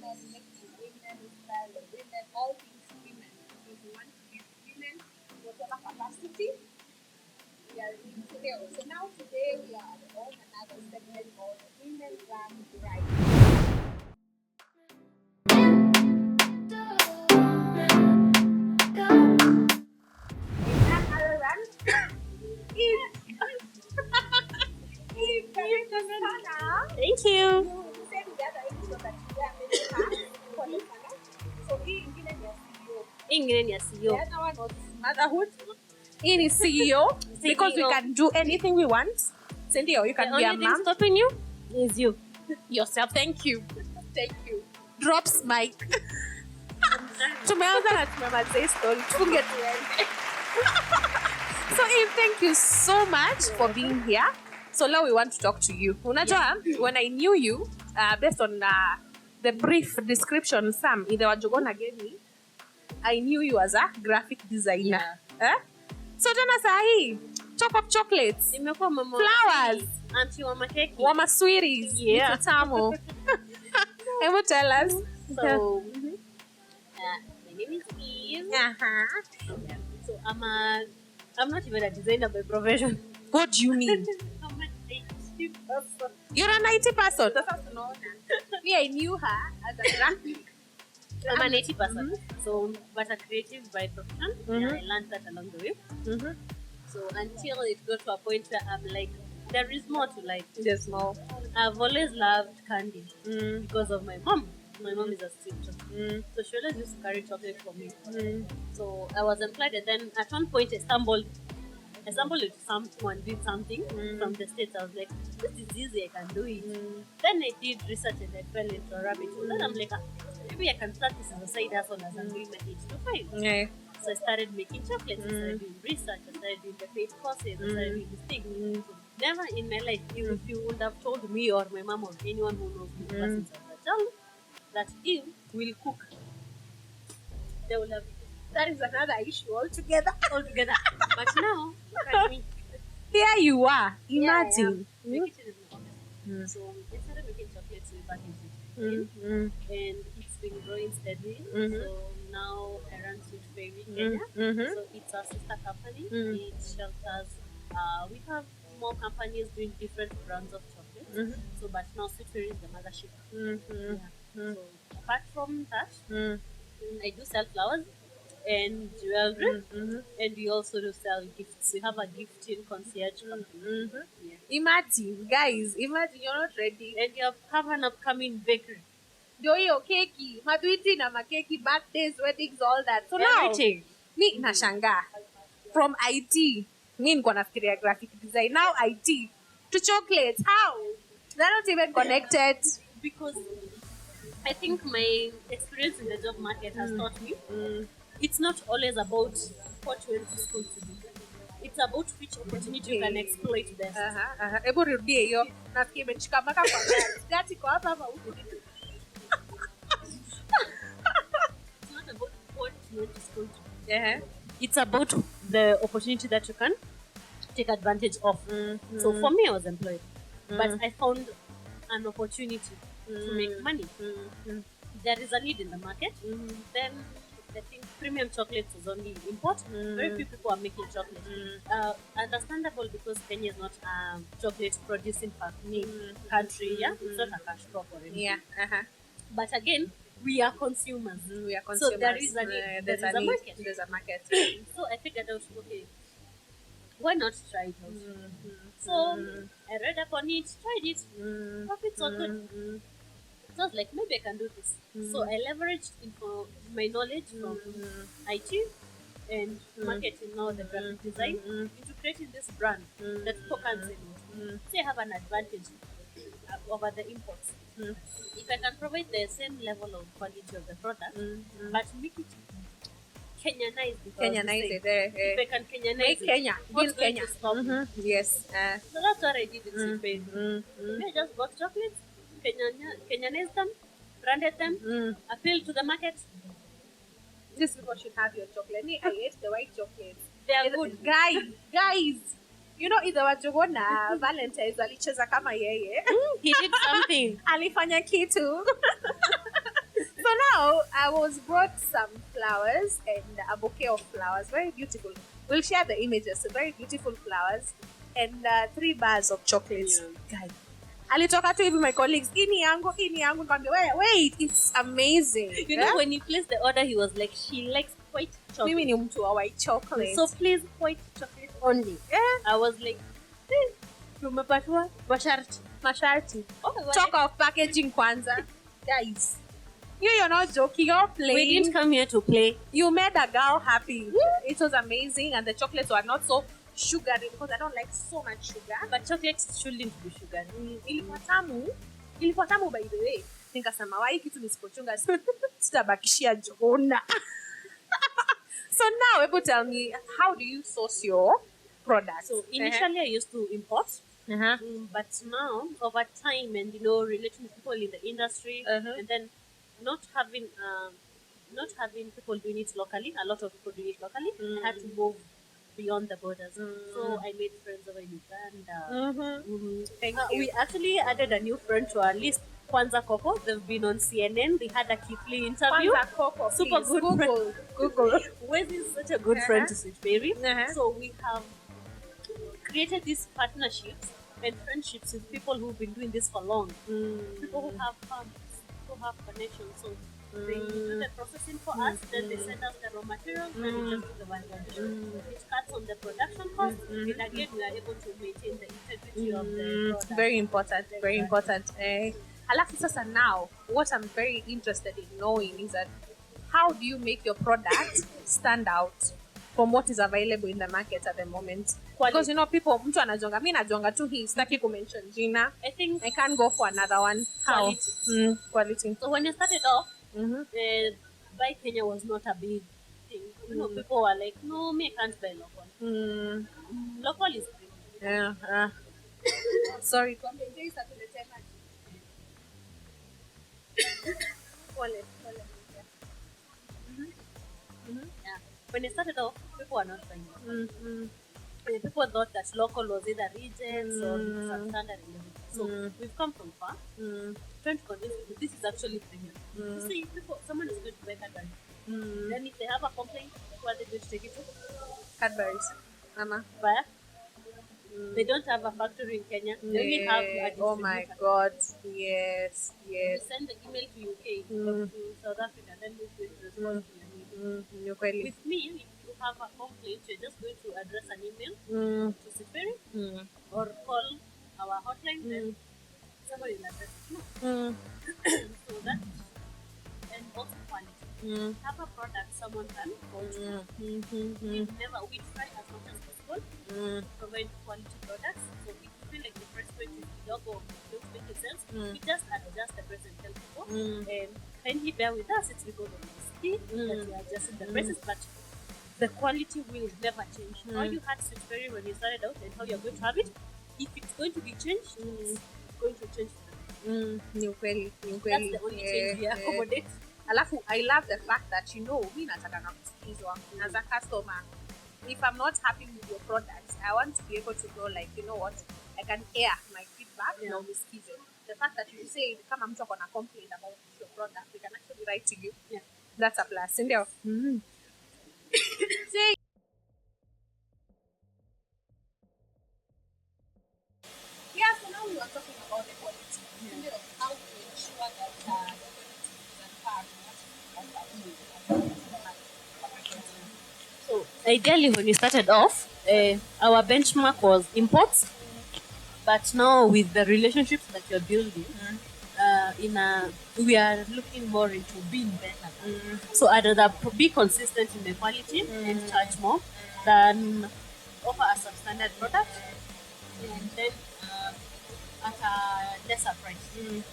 women, making women, inspiring women, all things women. Because we want to give women whatever capacity we are in today. So now today we are on another segment called Women Run Right. Thank you. Ingine ni ya CEO. The other one was motherhood. In is CEO because we can do anything we want. Cindy, you can The be a only thing mom stopping you is you. yourself. Thank you. Thank you. Drops mic. Tumeanza na tumemaliza story. Tufunge tuende. So Eve, thank you so much for being here. So now we want to talk to you. Unajua, when I knew you, based on the brief description Sam in the Wajogona gave me, I knew you as a graphic designer. So tena sahi, chocolates, Nimekuwa mama flowers, auntie wa makeki. wama sweeties, Yeah. tamu. Ever tell us? So, my name is Eve. So I'm not even a designer by profession. What do you mean? I'm an IT person. You're an IT person. Me, I knew her as a graphic. I'm an IT person. So, but a creative by profession. And I learned that along the way. So until it got to a point where I'm like, there is more to life. There's more. I've always loved candy because of my mom. My mom is a teacher. So she always used to carry chocolate for me. So I was employed, and then at one point I stumbled into someone did something from the States. I was like, this is easy, I can do it. Then I did research and I fell into a rabbit hole. Then I'm like, maybe I can start this as a side hustle as I'm doing my 8 to 5. Yeah. So I started making chocolates, I started doing research, I started doing the paid courses, I started doing this thing. So never in my life, if you would have told me or my mom or anyone who knows me ever since I was a child, that Eve will cook, they will have That is another issue altogether. But now, look at me. Here you are. Imagine. My kitchen is my office. So I started making chocolates way back in 2015, and it's been growing steadily. So now I run Sweet Fairy Kenya. So it's a sister company. It shelters. We have more companies doing different brands of chocolates. So, but now Sweet Fairy is the mothership. So apart from that, I do sell flowers and jewelry, and we also do sell gifts. We have a gifting concierge company. Imagine, guys. Imagine you're not ready. And you have an upcoming bakery. Ndio hiyo keki, madwiti na makeki, birthdays, weddings, all that. So Everything. now, mi nashangaa. From IT, mi niko nafikiria graphic design. Now IT to chocolates. How? They're not even connected. Because I think my experience in the job market has taught me it's not always about what you went to school to do. It's about which opportunity you can exploit best. Hebu rudie hiyo. Nasikia imeshikamaka kwa gari. Gati kwa hapa huku. It's not about what you went to school to do. It's about the opportunity that you can take advantage of. So for me, I was employed, but I found an opportunity to make money. There is a need in the market. Then I think premium chocolates is only import. Very few people are making chocolate. Understandable because Kenya is not a chocolate producing country. It's not a cash crop or anything. But again, we are consumers. So there is a need. There is a market. There's a market. So I figured out, okay, why not try it out? So I read up on it, tried it. Profits are good. So I was like, maybe I can do this. So I leveraged my knowledge from IT and marketing, now the graphic design, into creating this brand that people can sell. So I have an advantage over the imports. If I can provide the same level of quality of the product, but make it Kenyanize Kenyanize it. If I can Kenyanize Make it, Kenya. what's Build going Kenya. to stop me? Yes. So that's what I did in Spain. I just bought chocolates, Kenyanized them, branded them, appealed to the market. These people should have your chocolate. Me, I ate the white chocolates. They are good. Guys. You know, either Wajogona Valentine's alicheza kama yeye. He did something. Alifanya kitu. So now I was brought some flowers and a bouquet of flowers, very beautiful. We'll share the images. So very beautiful flowers and 3 bars of chocolates. Guys, alitoka tu hivi my colleagues, ini yangu, nikamwambia, wait, it's amazing. You know, when you placed the order, he was like, she likes white chocolate. Mimi ni mtu wa white chocolate. So please, white chocolate only. I was like, tumepatwa masharti. Talk of packaging kwanza. Guys, you're not joking, you're playing. We didn't come here to play. You made a girl happy. It was amazing, and the chocolates were not so sugary because I don't like so much sugar. But chocolates shouldn't be sugary. Ilikuwa tamu by the way. Nikasema wai kitu nisipochunga sitabakishia Jona. So now, able tell me, how do you source your products? So initially I used to import. But now, over time, and relating with people in the industry, and then not having people doing it locally, a lot of people doing it locally, I had to move beyond the borders. So I made friends over in Uganda. We actually added a new friend to our list, Kwanza Coco. They've been on CNN. They had a Kifli interview. Kwanza Coco, super please. good Google. Wes is such a good friend to Sweet Berry. So we have created these partnerships and friendships with people who've been doing this for long. People who have farms, who have connections. So they do the processing for us, then they send us the raw materials, then we just do the validation. It cuts on the production cost, and again we are able to maintain the integrity of the product. Very important, very important. Alafu sasa now, what I'm very interested in knowing is that how do you make your product stand out from what is available in the market at the moment? Because people, mtu anajonga, mimi najonga tu hii, sitaki kumention jina. I think I can't go for another one. How? Quality. So when you started off, buy Kenya was not a big thing. People were like, no, me I can't buy local. Local is free. Yeah. Sorry. Yeah. When it started off, people were not buying local. People thought that local was either rejects or substandard. So we've come from far, trying to convince people this is actually premium. You see, someone is going to buy Cadbury. Then if they have a complaint, who are they going to take it to? Cadbury's. Mama. Where? They don't have a factory in Kenya. They only have a distributor. Oh my God. Yes. You send the email to UK, to South Africa, then we will respond to your email. With me, if you have a complaint, you're just going to address an email to Siferi or call our hotline, then somebody will address it. So that, and also quality. Have a product someone can hold to. We try as much as possible to provide quality products. So if you feel like the price point is low or don't make sense, we just adjust the price and tell people. And kindly bear with us, it's because of the speed that we are adjusting the prices, but the quality will never change. How you had Sweet Berry when you started out and how you're going to have it, if it's going to be changed, it's going to change. New kweli. That's the only change we accommodate. Alafu, I love the fact that mimi nataka kusikizwa as a customer. If I'm not happy with your products, I want to be able to go like, you know what, I can air my feedback na unisikize. The fact that you say kama mtu akona complaint about your product, we can actually write to you. Yeah. That's a plus. Ndio. Yeah, so now we are talking about the quality. How to ensure that the quality is So ideally, when we started off, our benchmark was imports, but now with the relationships that you're building, we are looking more into being better. So I'd rather be consistent in the quality and charge more than offer a substandard product and then at a lesser price.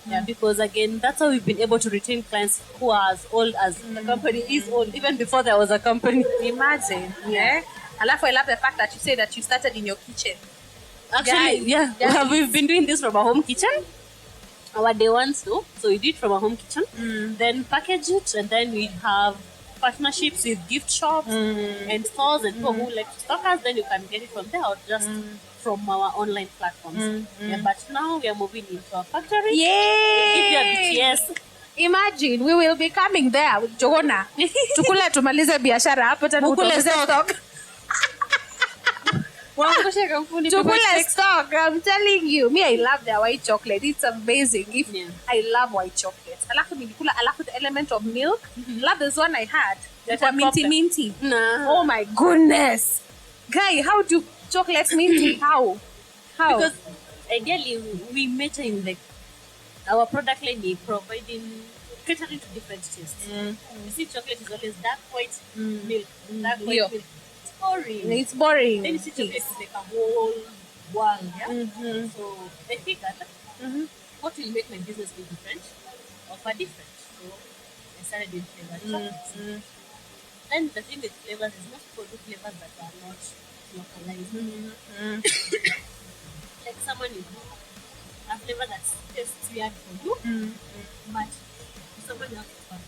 Yeah, because again, that's how we've been able to retain clients who are as old as the company is old, even before there was a company. Imagine. Yeah. I love the fact that you say that you started in your kitchen. Actually, we've been doing this from our home kitchen. Our day ones too. So we do it from our home kitchen, then package it, and then we have partnerships with gift shops and stores and people who like to stock us. Then you can get it from there or just from our online platforms. Yeah, but now we are moving into a factory. Yay! We'll give you a BTS. Imagine we will be coming there with Jogona. Tukule tumalize biashara hapo tena utuongeze stock. Tukule stock. I'm telling you. Me, I love their white chocolate. It's amazing. I love white chocolate. Alafu the element of milk. Love this one I had. That minty. Nah. Oh my goodness. Guy, how do chocolate minty? How? Because ideally we measure in like our product line is catering to different tastes. You see, chocolate is always dark white milk. Dark white milk. It's boring. Then you see chocolate is like a whole world, yeah? So I figured what will make my business be different, offer different. So I started doing flavored chocolates. And the thing with flavors is most people do flavors that are not localized. Like someone you do a flavor that tastes weird for you, but someone else is fun.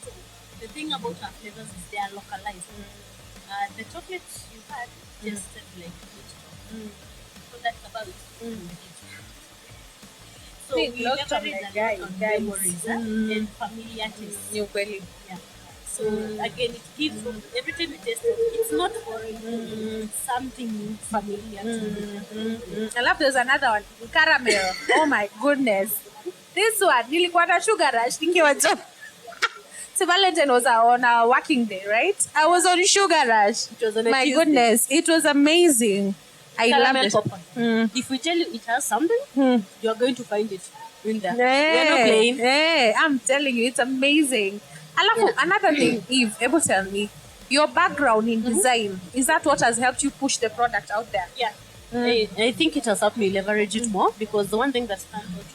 So the thing about our flavors is they are localized. The chocolate you had tasted like peach. So that's about it. So we leverage a lot on memories and familiar tastes. Yeah. So again, it gives every time you taste it, it's not foreign. It's something familiar to you. I love there's another one, caramel. Oh my goodness. This one, nilikuwa na sugar rush. So Valentine was on a working day, right? I was on sugar rush. It was on a my Tuesday. Goodness, it was amazing. I love Caramel it. popcorn. If we tell you it has something, you are going to find it in there. Hey, We're not playing. Hey, I'm telling you, it's amazing. Another thing, Eve, able to tell me, your background in design, is that what has helped you push the product out there? Yeah. I think it has helped me leverage it more because the one thing that stands out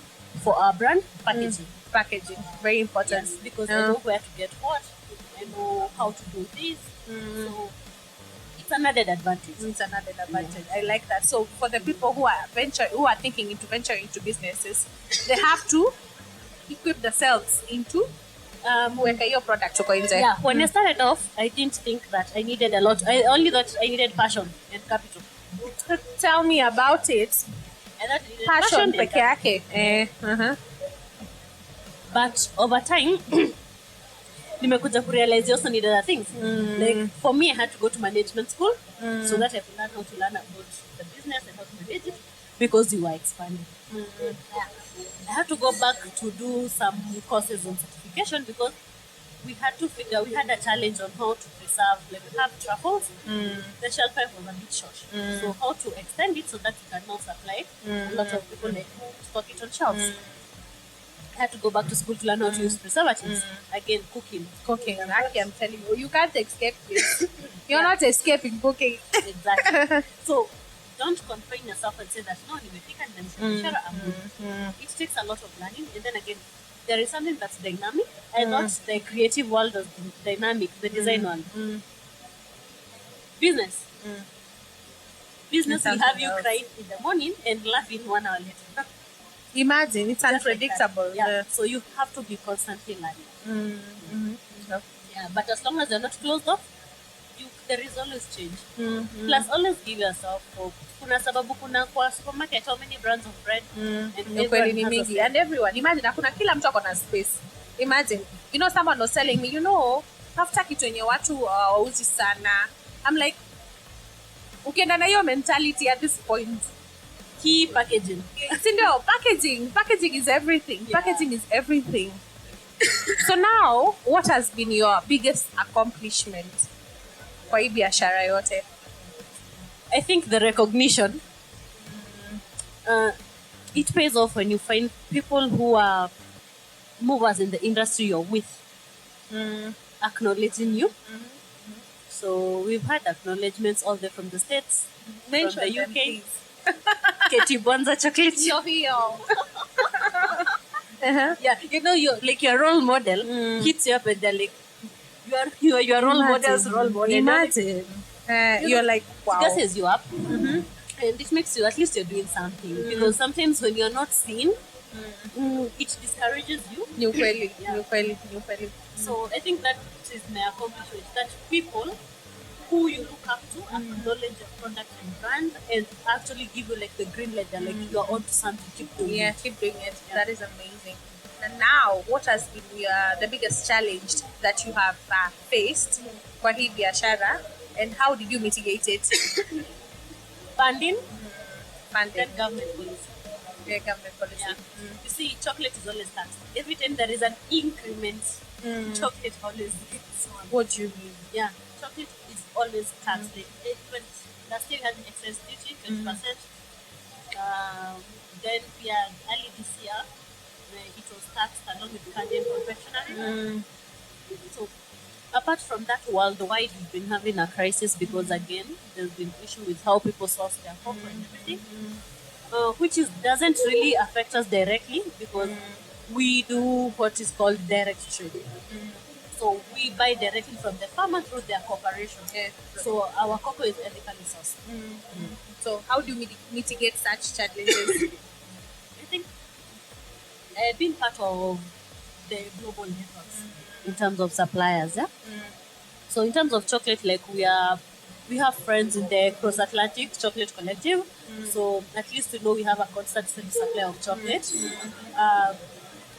for our brand, packaging. Packaging, very important. Yes, because I know where to get what, I know how to do this. So it's an added advantage. I like that. So for the people who are thinking into venturing into businesses, they have to equip themselves into your product. Yeah, when I started off, I didn't think that I needed a lot. I only thought I needed passion and capital. Tell me about it. I thought I needed Passion and capital. But over time, nimekuja kurealize you also need other things. Like for me, I had to go to management school so that I could learn how to learn about the business and how to manage it because we were expanding. I had to go back to do some courses on certification because we had a challenge on how to preserve, like we have truffles, the shelf life was a bit short. So how to extend it so that you can now supply a lot of people like who stock it on shelves. I had to go back to school to learn how to use preservatives. Again, cooking. Actually, I'm telling you, you can't escape this. You're not escaping cooking. Exactly. So don't confine yourself and say that no, nimefika nimeshara I'm good. It takes a lot of learning, and then again, there is something that's dynamic. I thought the creative world was dynamic, the design one. Business will have you crying in the morning and laughing 1 hour later. Imagine, it's unpredictable. Yeah. So you have to be constantly learning. Yeah, but as long as you're not closed off, there is always change. Plus, always give yourself hope. Kuna sababu kuna kwa supermarket how many brands of bread and everyone. Imagine, hakuna kila mtu akona space. Imagine, someone was telling me, tafuta kitu yenye watu wauzi sana. I'm like, ukienda na hiyo mentality at this point. Key packaging. Packaging is everything. Yeah. Packaging is everything. So now, what has been your biggest accomplishment kwa hii biashara yote? I think the recognition. It pays off when you find people who are movers in the industry you're with acknowledging you. So we've had acknowledgements all the from the States, from the UK. Katie Bonza chocolate. Yeah, your role model hits you up and they're like, you are your role model's role model. Imagine. You're like, wow. It says you up. And it makes you, at least you're doing something. Because sometimes when you're not seen, it discourages you. New So I think that is my accomplishment, that people who you look up to, acknowledge your product and brand, and actually give you like the green light that like you're on to something, keep doing Yeah, it. keep doing it. That is amazing. And now, what has been the biggest challenge that you have faced for hii biashara, and how did you mitigate it? Funding Funding. and government policy. Yeah, government policy. Yeah. You see, chocolate is always taxed. Every time there is an increment, chocolate always gets one. What do you mean? Yeah, chocolate is always taxed. Like, last year we had excess duty, 20%. Then we had early this year, it was taxed along with candy and confectionery. So, apart from that, worldwide we've been having a crisis because again, there's been issue with how people source their cocoa and everything, which doesn't really affect us directly because we do what is called direct trade. So we buy directly from the farmer through their corporation. Yeah. So our cocoa is ethically sourced. So, how do you mitigate such challenges? I think being part of the global networks in terms of suppliers, yeah. So in terms of chocolate, like we have friends in the Cross Atlantic Chocolate Collective. So at least we know we have a constant supply of chocolate.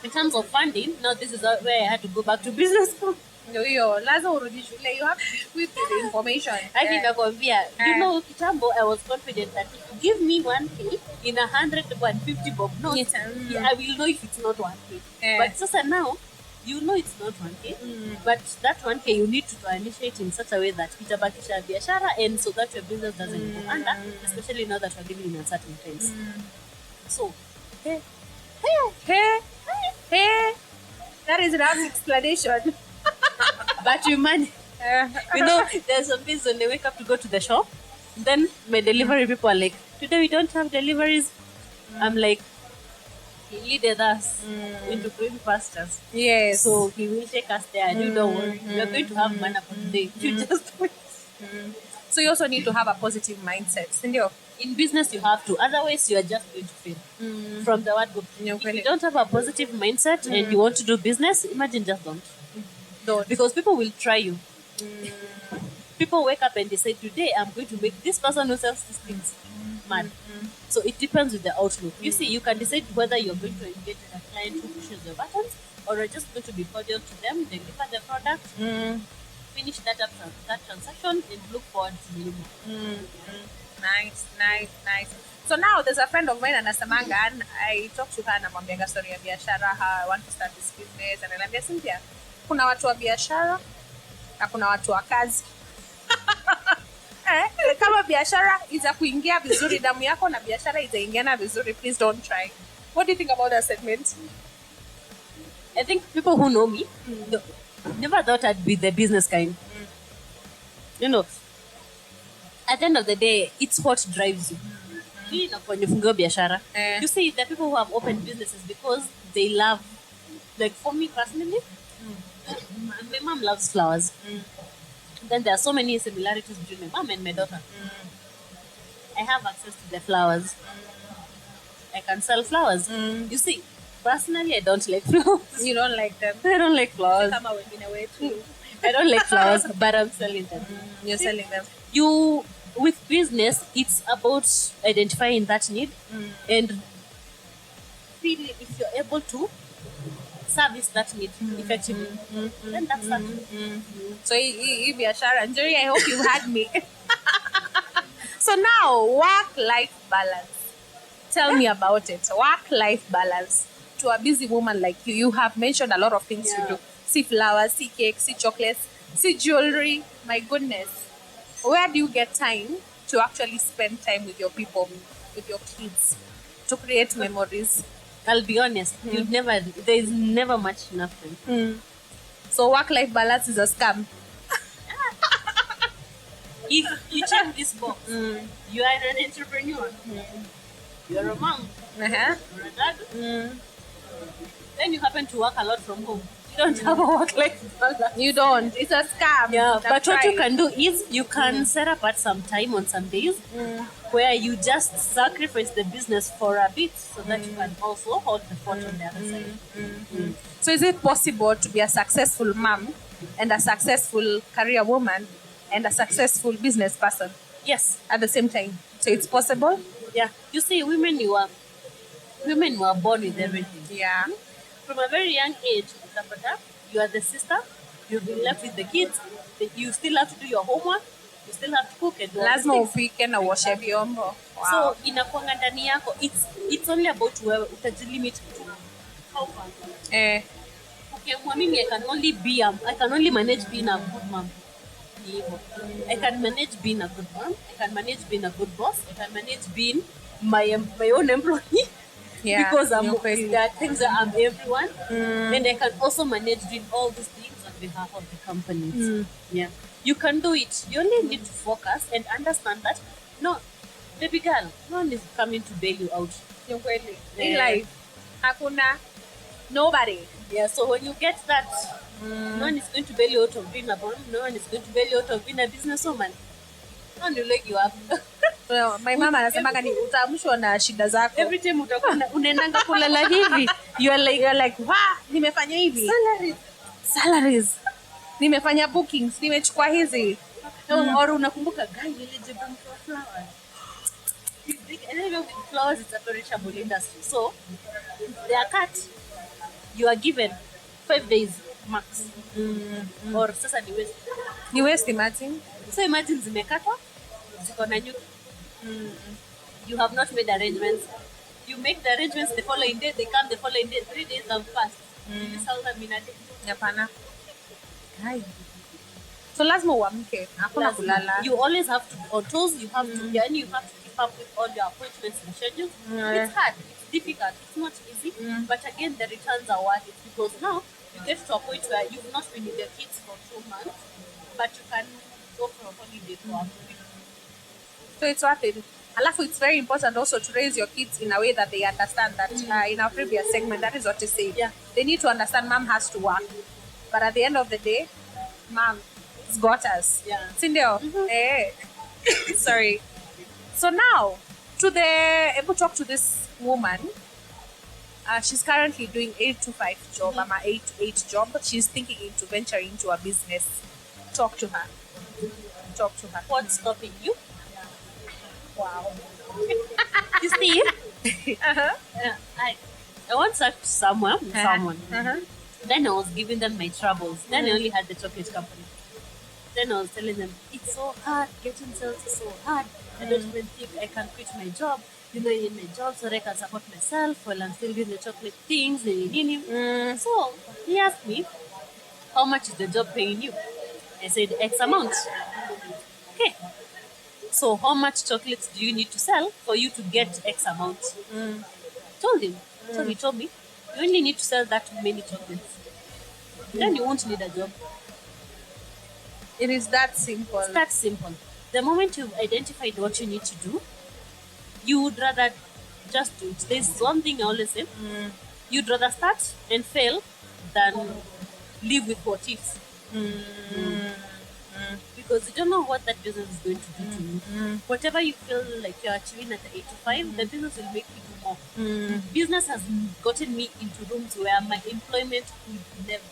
In terms of funding, now this is where I had to go back to business school. You have to be equipped with the information. I think you know, Kitambo, I was confident that if you give me 1K in 150 bob notes, Yes. I will know if it's not 1K. But so now, you know it's not 1K, but that 1K you need to initiate in such a way that itabakisha biashara and so that your business doesn't go under, especially now that we're living in uncertain times. So, Hey, that is enough explanation. but you manage. You know, there's some days when they wake up to go to the shop, then my delivery people are like, today we don't have deliveries. I'm like, he leaded us into green pastures. Yes. So he will take us there. You don't worry. We're going to have manna for today. You just wait. So you also need to have a positive mindset. Sindio? In business, you have to. Otherwise, you are just going to fail. From the word go. If you don't have a positive mindset and you want to do business, imagine just don't. Because people will try you. People wake up and they say, today I'm going to make this person who sells these things mad. So it depends with the outlook. You see, you can decide whether you're going to engage with a client who pushes your buttons or you're just going to be cordial to them, deliver the product, finish that transaction, and look forward to many more. Nice. So now there's a friend of mine anasemanga, and I talked to her na mwambianga story ya biashara, how I want to start this business, and ananiambia Cynthia, kuna watu wa biashara na kuna watu wa kazi. Kama biashara iza kuingia vizuri damu yako na biashara itaingiana vizuri, please don't try. What do you think about that statement? I think people who know me never thought I'd be the business kind. You know, at the end of the day, it's what drives you. You see, the people who have opened businesses because they love, like for me personally, my mom loves flowers. Then there are so many similarities between my mom and my daughter. I have access to the flowers. I can sell flowers. You see, personally, I don't like flowers. You don't like them? I don't like flowers. Come away in a way too. I don't like flowers, but I'm selling them. You're selling them. With business, it's about identifying that need and really, if you're able to service that need effectively, then that's that. So, biashara, Njeri, I hope you've had me. So now, work-life balance. Tell me about it. Work-life balance. To a busy woman like you, you have mentioned a lot of things you do. See flowers, see cakes, see chocolates, see jewelry. My goodness. Where do you get time to actually spend time with your people, with your kids, to create memories? I'll be honest, there is never much enough time. So work-life balance is a scam. If you check this box, you are an entrepreneur, you're a mom, you're a dad, then you happen to work a lot from home. You don't have a work-life balance. You don't. It's a scam. Yeah, but what you can do is you can set apart some time on some days where you just sacrifice the business for a bit so that you can also hold the fort on the other side. So is it possible to be a successful mom and a successful career woman and a successful business person Yes. at the same time. So it's possible. Yeah. You see, women were born with everything. Yeah. From a very young age, you are the sister. You've been left with the kids. You still have to do your homework. You still have to cook and do all Lazima these things. upike na uoshe vyombo. Wow. So inakuanga ndani yako. It's only about wewe utajilimit to how far. Ukiamua mimi I can only manage being a good mom. Ni hivyo. I can manage being a good mom. I can manage being a good boss. I can manage being my own employee. Yeah, Because there are things that I'm everyone, and I can also manage doing all these things on behalf of the companies. Yeah, you can do it. You only need to focus and understand that no, baby girl, no one is coming to bail you out. In life, hakuna nobody. Yeah, so when you get that, no one is going to bail you out of being a mom. No one is going to bail you out of being a businesswoman. No one will leg you up. Well, my mama anasemaga ni utaamshwa na shida zako. Every time utakwenda unaendanga kulala hivi, you're like, "Wah, nimefanya hivi. Salaries. Nimefanya bookings, nimechukua hizi." Or unakumbuka guy eligible for flowers. And even with flowers, it's a perishable industry. So, they are cut. You are given 5 days max. Or sasa ni waste. Ni waste, imagine. So imagine zimekatwa, ziko na nyuki. You have not made arrangements. You make the arrangements the following day, they come the following day, 3 days have passed. You sell them in a day. Hapana. So lazima uamke, hakuna kulala. You always have to be on toes, you have to you have to keep up with all your appointments and schedules. It's hard, it's difficult, it's not easy. But again, the returns are worth it because now you get to a point where you've not been with your kids for 2 months, but you can go for a holiday for a week. So it's worth it. Alafu, it's very important also to raise your kids in a way that they understand that in our previous segment, that is what you said. Yeah. They need to understand mom has to work. But at the end of the day, mom has got us. Yeah. Sindio? Sorry. So now, able to talk to this woman. She's currently doing 8 to 5 job. I'm 8 to 8 job. But she's thinking into venturing into a business. Talk to her. What's stopping you? Wow. You see, I once talked to someone. Then I was giving them my troubles. Then I only had the chocolate company. Then I was telling them, it's so hard, getting sales is so hard. I don't even think I can quit my job. You know, I need my job so that I can support myself while I'm still doing the chocolate things. So he asked me, how much is the job paying you? I said, X amount. Okay. So how much chocolates do you need to sell for you to get X amount? Told him. So he told me, you only need to sell that many chocolates. Then you won't need a job. It is that simple. It's that simple. The moment you've identified what you need to do, you would rather just do it. There's one thing I always say. You'd rather start and fail than live with what ifs. Because you don't know what that business is going to do to you. Whatever you feel like you're achieving at the 8 to 5, the business will make you do more. Business has gotten me into rooms where my employment would never.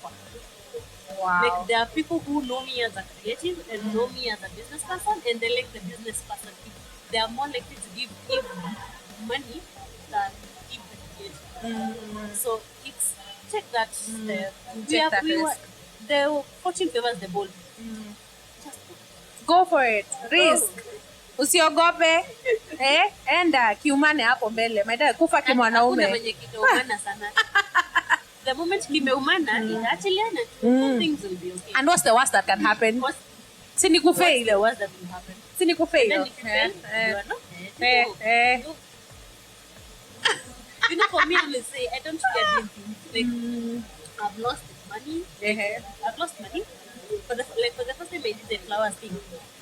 Wow. Like there are people who know me as a creative and know me as a business person, and they like the business person. They are more likely to give money than give the creative. So it's take that step. The fortune favors the bold. Just go for it. Risk. Usiogope. Enda kiumane hapo mbele. Maida kufa kimwanaume. Hakuna mwenye kidoumana sana. The moment limeumana, itaachilia things will be okay. And what's the worst that can happen? Si ni kufail. What's the worst that will happen? Si ni kufail. Then if you fail, you are not. You know, for me, I will say, I don't get anything. Like, I've lost money. I've lost money. For the first time I did the flowers thing,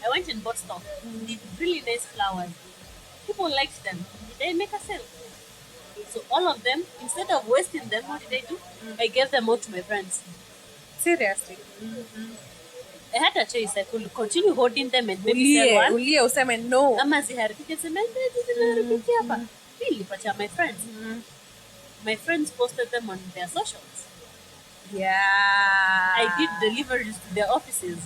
I went and bought stock. Did really nice flowers. People liked them. Did I make a sale? So all of them, instead of wasting them, what did I do? I gave them out to my friends. Seriously? I had a choice. I could continue holding them and maybe sell one. Ulie useme no. Ama ziharibike semende ziharibike hapa. Nilipatia my friends. My friends posted them on their socials. Yeah. I did deliveries to their offices.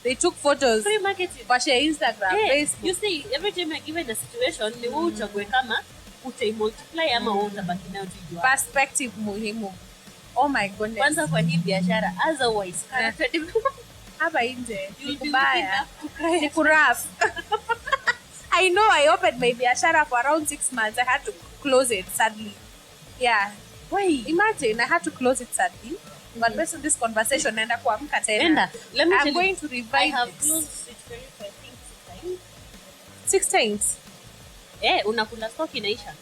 They took photos. Free marketing. Kwa share Instagram, Facebook. You see, every time you're given a situation, ni wewe uchague kama utai-multiply ama wewe utabaki nayo tu juu. Perspective muhimu. Oh my goodness. Kwanza kwa hii biashara, otherwise, character development. Hapa nje. You'll be Kubaya. looking Ni kuraf. I know I opened my biashara for around 6 months. I had to close it sadly. Yeah. Why? Imagine I had to close it sadly. But based on this conversation, naenda kuamka tena. Enda. Let me tell I'm you, going to revive I have this. closed it very, I think, 6 times. Unakula stock inaisha.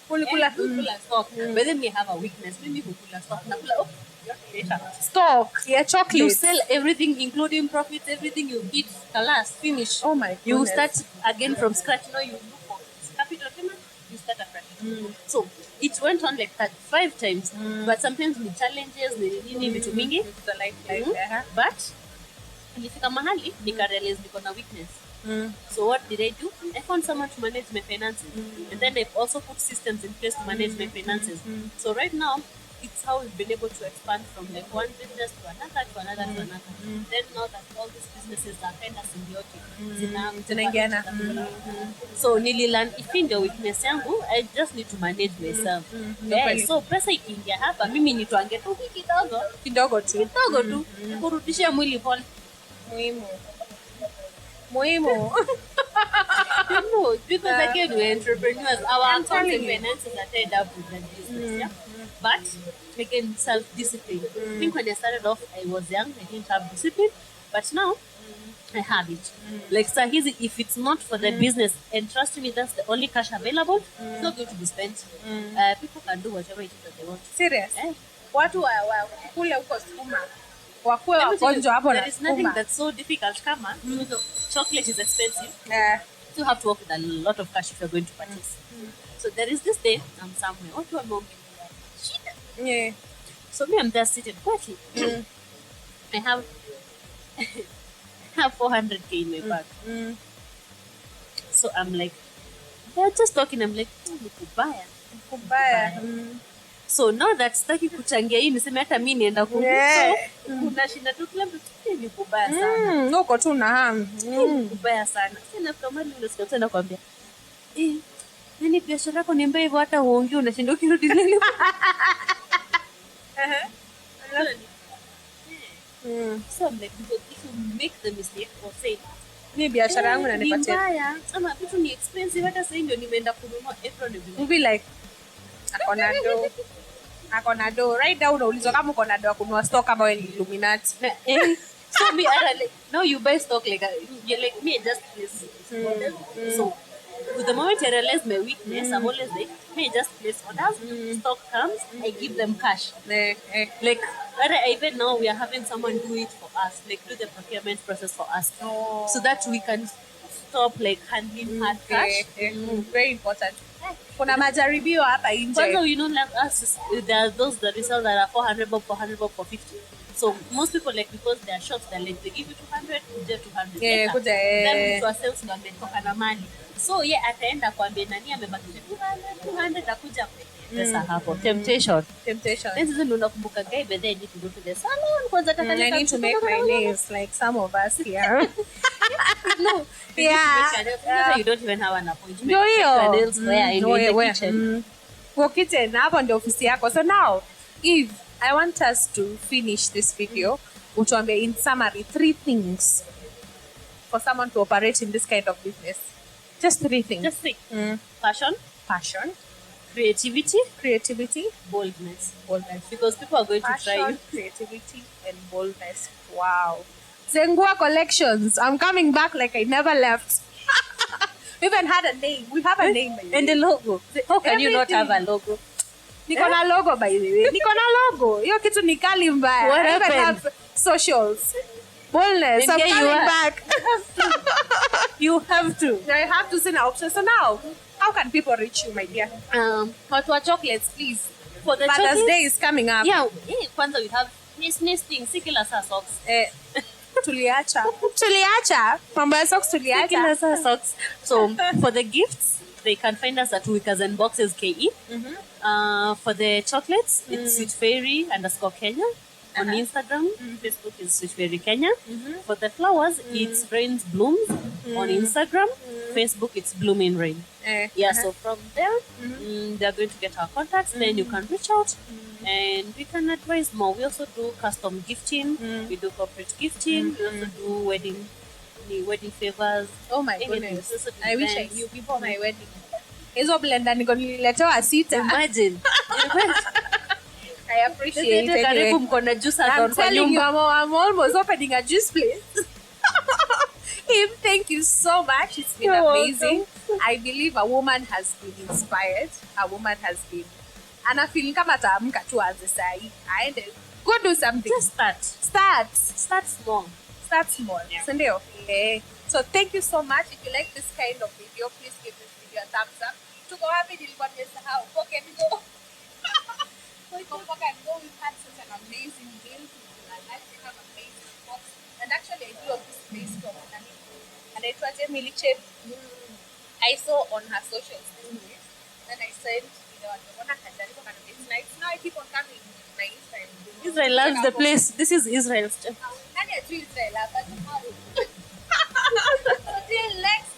Ulikula Kula stock. But then we have a weakness. Mimi hukula stock. Nakula, inaisha. stock. Yeah, chocolate. You sell everything, including profits, everything you eat. Alas, finish. Oh my goodness. You start again from scratch. Now you look for capital payment. You start afresh. So it went on like that 5 times. But sometimes ni challenges, ni vitu mingi. It's the life. But nilifika mahali nikarealize niko na weakness. So what did I do? I found someone to manage my finances. And then I've also put systems in place to manage my finances. So right now, it's how we've been able to expand from like one business to another, to another, to another. Then now that all these businesses are kind of symbiotic. Zinaingiana. So nililearn if in the weakness yangu, I just need to manage myself. So pesa ikiingia hapa, mimi nitwange tu kidogo. Kidogo tu. Kurudisha mwili pole. Muhimu. No, because again we're entrepreneurs. Our I'm accounts telling and you. finances are tied up with the business. Yeah? But again, self-discipline. I think when I started off, I was young. I didn't have discipline, but now I have it. Like so easy. If it's not for the business, and trust me, that's the only cash available. It's not going to be spent. People can do whatever it is that they want. Serious. Eh? Watu wa kule huko sukuma. Wakuwe Let me tell you, wagonjwa hapo na there is nothing sukuma. that's so difficult. Kama chocolate is expensive. You have to work with a lot of cash if you're going to purchase. So there is this day, I'm somewhere. What do I know? Yeah. So me, I'm there sitting quietly. I have 400k in my bag. So I'm like, they're just talking. I'm like, kubaya. So now that staki kuchangia hii niseme hata mimi nienda kuhusu. Kuna shinda tu kila mtu ni kubaya sana. Uko tu na ham. Kubaya sana. Sina kama ni unasikia tena kwambia. Nani biashara yako niambia hivyo hata uongee unashinda ukirudi nini? So I'm like, if you make the mistake or say Ni biashara yangu na nipatie. Mbaya. Ama vitu ni expensive hata sasa ndio nimeenda kununua apron You be like akona do. Right now unaulizwa kama uko na do ya kununua stock kama wewe ni Illuminati. So me like, now you buy stock like you like me just place. So with the moment I realize my weakness, I'm always like, me just place orders, stock comes, I give them cash. Like even now we are having someone do it for us, like do the procurement process for us, so that we can stop like handling hard cash. Very important. Kuna majaribio hapa nje. Kwanza, you know, like us, there are those that resell that are 400 bob, 400 bob for 50. So most people, like, because they are shops, they're like, they give you 200, kuja 200. Yeah, kuja, Then to ourselves ndo ametoka na mali. So ataenda kwambia nani amebakisha 200 akuja pesa hapo. Temptation. Then sasa ndo unakumbuka guy, but then I need to go to the salon kwanza I need to make my nails like some of us here. No. Yeah. You don't even have an appointment. Ndio hiyo. Nails where in the kitchen. Kwa kitchen hapo ndio ofisi yako. So now, Eve, I want us to finish this video. Utuambie in summary 3 things for someone to operate in this kind of business. Just 3 things. Just 3. Passion. Creativity. Boldness. Because people are going to try you. Creativity, and boldness. Wow. Zengua Collections. I'm coming back like I never left. We even had a name. We have a name. And the logo. How can you not have a logo? Niko na logo, by the way. Niko na logo. Hiyo kitu ni kali mbaya. What I even happened? have socials. Boldness. I'm coming back. You have to. I have to send an option. So now, how can people reach you, my dear? Hot chocolates, please. For the Father's chocolates, Day is coming up. Yeah, kwanza we have nesting, sikila saa socks. Tuliacha. Mambo ya socks tuliacha. Sikila saa socks. So for the gifts, they can find us at Wickers and Boxes KE. For the chocolates, it's Sweet Fairy _ Kenya on Instagram. Facebook is Sweet Fairy Kenya. For the flowers, it's Rain's Blooms on Instagram. Facebook, it's Blooming Rain. So from there, they're going to get our contacts. Then you can reach out and we can advise more. We also do custom gifting. We do corporate gifting. We also do wedding favors. Oh my anything. goodness. I wish I knew people my wedding. Hizo blender niko nililetewa sita. Imagine. I appreciate it. Karibu mko na juice I'm telling you, I'm almost opening a juice place. Thank you so much. It's been amazing. I believe a woman has been inspired. A woman has been. And I feel kama taamka tu anze sahi. Aende go do something. Just start. Start small. Yeah. Sindio? Okay. So thank you so much. If you like this kind of video, please give this video a thumbs up. To go happy nilikuwa nimesahau. Poke and go. Poke and go. We've had such an amazing deal. They have amazing spots. And actually I do of this place from and it was Emily Chip. I saw on her socials this week. Then I said, it's nice. Now I keep on coming to my Instagram. Israel loves the place. This is Israel's. Israel. Till next